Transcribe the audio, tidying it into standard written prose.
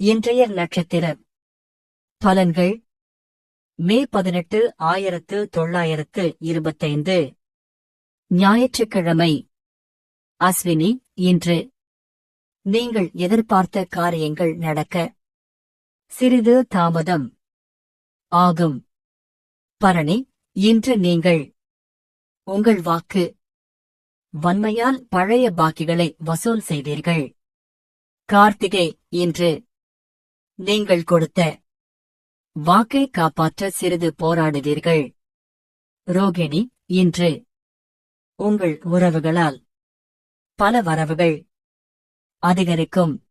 இன்றைய நட்சத்திர பலன்கள் மே 18, 1925 ஞாயிற்றுக்கிழமை. அஸ்வினி, இன்று நீங்கள் எதிர்பார்த்த காரியங்கள் நடக்க சிறிது தாமதம் ஆகும். பரணி, இன்று நீங்கள் உங்கள் வாக்கு வன்மையால் பழைய பாக்கிகளை வசூல் செய்வீர்கள். கார்த்திகை, இன்று நீங்கள் கொடுத்த வாக்கை காப்பாற்ற சிறிது போராடுவீர்கள். ரோகிணி, இன்று உங்கள் உறவுகளால் பல வரவுகள் அதிகரிக்கும்.